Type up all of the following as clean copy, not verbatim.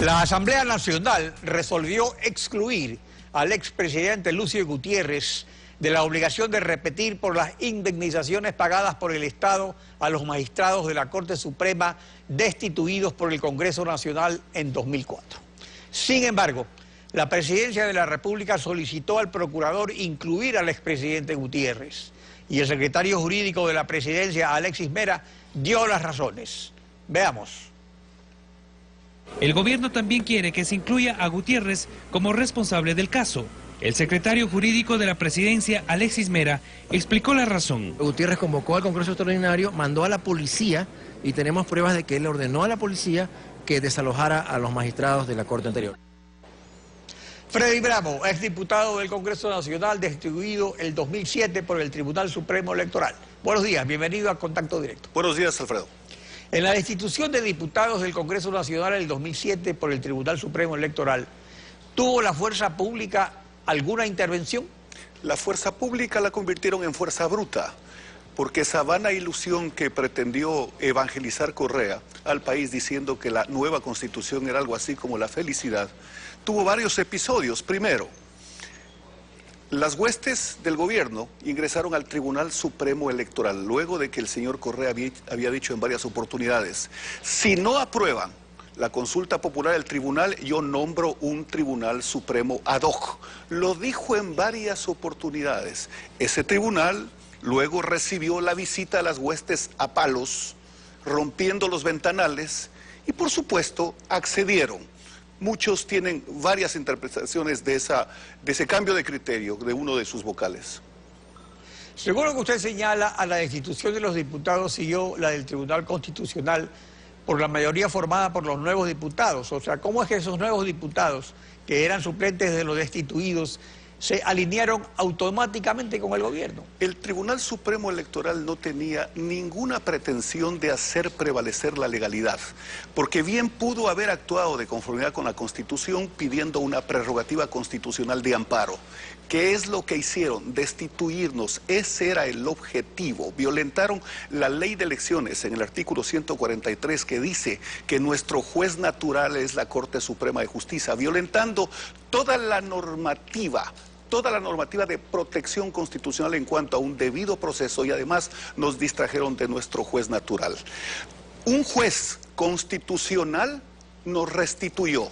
La Asamblea Nacional resolvió excluir al expresidente Lucio Gutiérrez de la obligación de repetir por las indemnizaciones pagadas por el Estado a los magistrados de la Corte Suprema destituidos por el Congreso Nacional en 2004. Sin embargo, la Presidencia de la República solicitó al procurador incluir al expresidente Gutiérrez y el secretario jurídico de la Presidencia, Alexis Mera, dio las razones. Veamos. El gobierno también quiere que se incluya a Gutiérrez como responsable del caso. El secretario jurídico de la Presidencia, Alexis Mera, explicó la razón. Gutiérrez convocó al Congreso Extraordinario, mandó a la policía y tenemos pruebas de que él ordenó a la policía que desalojara a los magistrados de la Corte anterior. Freddy Bravo, exdiputado del Congreso Nacional, destituido el 2007 por el Tribunal Supremo Electoral. Buenos días, bienvenido a Contacto Directo. Buenos días, Alfredo. En la destitución de diputados del Congreso Nacional en el 2007 por el Tribunal Supremo Electoral, ¿tuvo la fuerza pública alguna intervención? La fuerza pública la convirtieron en fuerza bruta, porque esa vana ilusión que pretendió evangelizar Correa al país diciendo que la nueva Constitución era algo así como la felicidad, tuvo varios episodios. Primero, las huestes del gobierno ingresaron al Tribunal Supremo Electoral, luego de que el señor Correa había dicho en varias oportunidades: si no aprueban la consulta popular del tribunal, yo nombro un Tribunal Supremo ad hoc. Lo dijo en varias oportunidades. Ese tribunal luego recibió la visita a las huestes a palos, rompiendo los ventanales, y por supuesto accedieron. Muchos tienen varias interpretaciones de ese cambio de criterio de uno de sus vocales. Según lo que usted señala, a la destitución de los diputados siguió la del Tribunal Constitucional por la mayoría formada por los nuevos diputados. O sea, ¿cómo es que esos nuevos diputados, que eran suplentes de los destituidos, se alinearon automáticamente con el gobierno? El Tribunal Supremo Electoral no tenía ninguna pretensión de hacer prevalecer la legalidad, porque bien pudo haber actuado de conformidad con la Constitución pidiendo una prerrogativa constitucional de amparo. ¿Qué es lo que hicieron? Destituirnos. Ese era el objetivo. Violentaron la ley de elecciones en el artículo 143, que dice que nuestro juez natural es la Corte Suprema de Justicia, violentando toda la normativa de protección constitucional en cuanto a un debido proceso, y además nos distrajeron de nuestro juez natural. Un juez constitucional nos restituyó.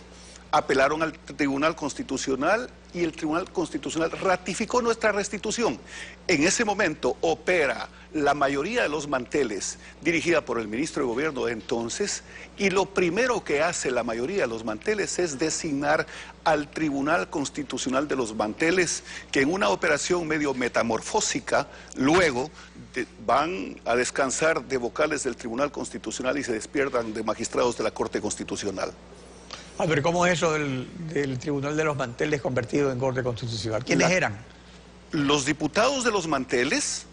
Apelaron al Tribunal Constitucional y el Tribunal Constitucional ratificó nuestra restitución. En ese momento opera la mayoría de los manteles, dirigida por el ministro de Gobierno de entonces, y lo primero que hace la mayoría de los manteles es designar al Tribunal Constitucional de los manteles, que en una operación medio metamorfósica, luego van a descansar de vocales del Tribunal Constitucional y se despiertan de magistrados de la Corte Constitucional. A ver, ¿cómo es eso del Tribunal de los Manteles convertido en Corte Constitucional? ¿Quiénes eran? Los diputados de los manteles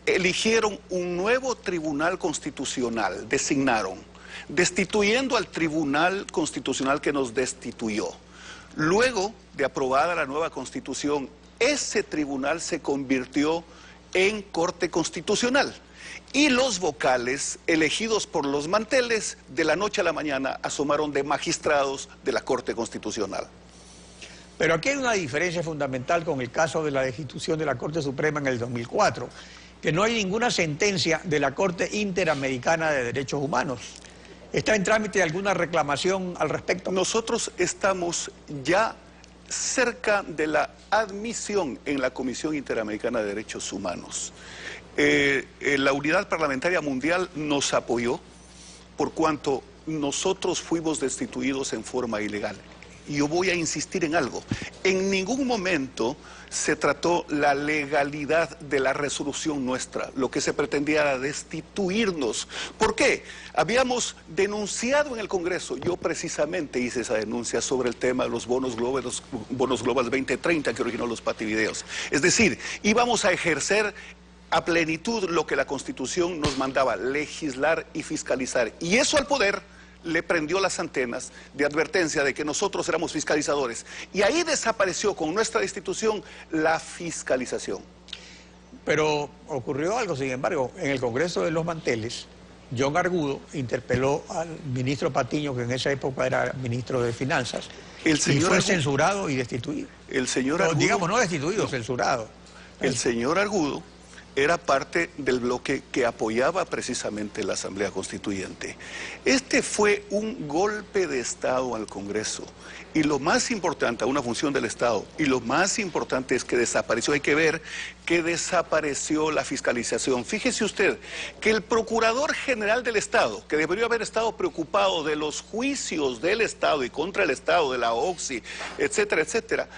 eligieron un nuevo Tribunal Constitucional, designaron, destituyendo al Tribunal Constitucional que nos destituyó. Luego de aprobada la nueva Constitución, ese tribunal se convirtió en Corte Constitucional. Y los vocales, elegidos por los manteles, de la noche a la mañana asomaron de magistrados de la Corte Constitucional. Pero aquí hay una diferencia fundamental con el caso de la destitución de la Corte Suprema en el 2004, que no hay ninguna sentencia de la Corte Interamericana de Derechos Humanos. ¿Está en trámite alguna reclamación al respecto? Nosotros estamos ya cerca de la admisión en la Comisión Interamericana de Derechos Humanos. La Unidad Parlamentaria Mundial nos apoyó por cuanto nosotros fuimos destituidos en forma ilegal. Y yo voy a insistir en algo: en ningún momento se trató la legalidad de la resolución nuestra. Lo que se pretendía era destituirnos. ¿Por qué? Habíamos denunciado en el Congreso, yo precisamente hice esa denuncia sobre el tema de los bonos Global 2030 que originó los pativideos. Es decir, íbamos a ejercer a plenitud lo que la Constitución nos mandaba: legislar y fiscalizar. Y eso al poder le prendió las antenas de advertencia de que nosotros éramos fiscalizadores. Y ahí desapareció con nuestra destitución la fiscalización. Pero ocurrió algo, sin embargo, en el Congreso de los Manteles, John Argudo interpeló al ministro Patiño, que en esa época era ministro de Finanzas, y fue censurado y destituido. El señor Argudo, digamos, no destituido, censurado. El señor Argudo era parte del bloque que apoyaba precisamente la Asamblea Constituyente. Este fue un golpe de Estado al Congreso. Y lo más importante, a una función del Estado, y lo más importante es que desapareció, hay que ver que desapareció la fiscalización. Fíjese usted que el Procurador General del Estado, que debería haber estado preocupado de los juicios del Estado y contra el Estado, de la OXI, etcétera, etcétera,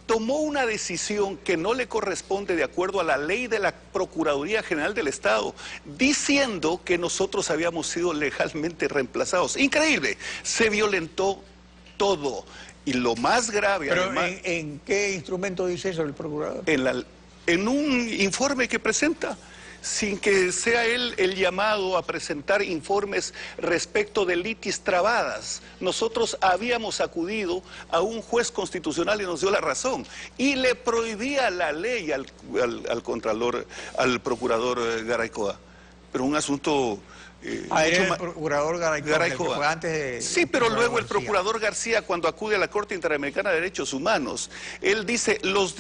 tomó una decisión que no le corresponde de acuerdo a la ley de la Procuraduría General del Estado, diciendo que nosotros habíamos sido legalmente reemplazados. Increíble, se violentó todo. Y lo más grave... ¿Pero además, en qué instrumento dice eso el procurador? En un informe que presenta, sin que sea él el llamado a presentar informes respecto de litis trabadas. Nosotros habíamos acudido a un juez constitucional y nos dio la razón. Y le prohibía la ley al contralor, al procurador Garaycoa. Pero un asunto... era el procurador Garaycoa. Fue antes de... Sí, pero luego el procurador García, cuando acude a la Corte Interamericana de Derechos Humanos, él dice, los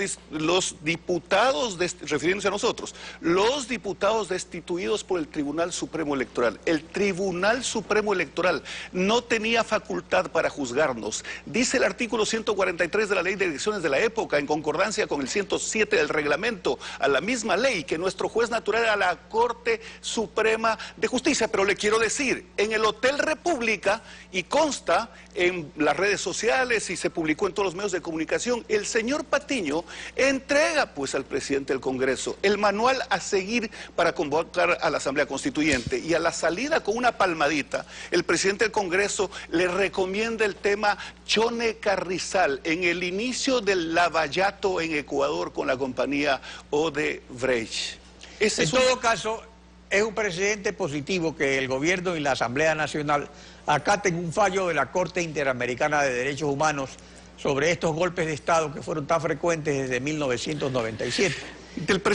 diputados, refiriéndose a nosotros, los diputados destituidos por el Tribunal Supremo Electoral. El Tribunal Supremo Electoral no tenía facultad para juzgarnos. Dice el artículo 143 de la Ley de Elecciones de la época, en concordancia con el 107 del reglamento, a la misma ley, que nuestro juez natural era la Corte Suprema de Justicia. Pero le quiero decir, en el Hotel República, y consta en las redes sociales y se publicó en todos los medios de comunicación, el señor Patiño entrega pues al presidente del Congreso el manual a seguir para convocar a la Asamblea Constituyente, y a la salida con una palmadita, el presidente del Congreso le recomienda el tema Chone Carrizal en el inicio del lavallato en Ecuador con la compañía Odebrecht. En todo caso, es un precedente positivo que el gobierno y la Asamblea Nacional acaten un fallo de la Corte Interamericana de Derechos Humanos sobre estos golpes de Estado que fueron tan frecuentes desde 1997.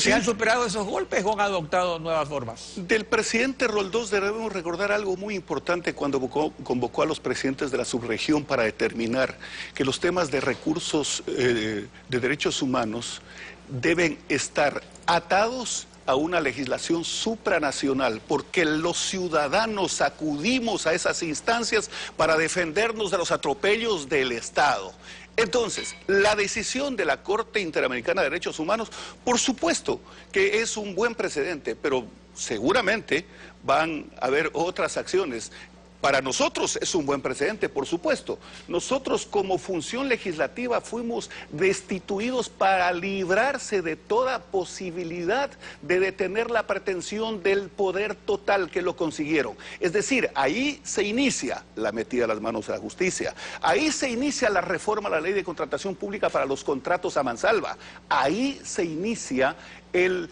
¿Se han superado esos golpes o han adoptado nuevas formas? Del presidente Roldós debemos recordar algo muy importante cuando convocó a los presidentes de la subregión para determinar que los temas de recursos de derechos humanos deben estar atados a una legislación supranacional, porque los ciudadanos acudimos a esas instancias para defendernos de los atropellos del Estado. Entonces, la decisión de la Corte Interamericana de Derechos Humanos, por supuesto que es un buen precedente, pero seguramente van a haber otras acciones. Para nosotros es un buen precedente, por supuesto. Nosotros como función legislativa fuimos destituidos para librarse de toda posibilidad de detener la pretensión del poder total, que lo consiguieron. Es decir, ahí se inicia la metida de las manos a la justicia. Ahí se inicia la reforma a la ley de contratación pública para los contratos a mansalva. Ahí se inicia el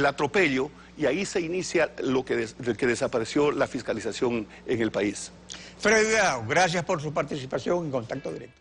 atropello. Y ahí se inicia lo que desapareció la fiscalización en el país. Freddy Delgado, gracias por su participación en Contacto Directo.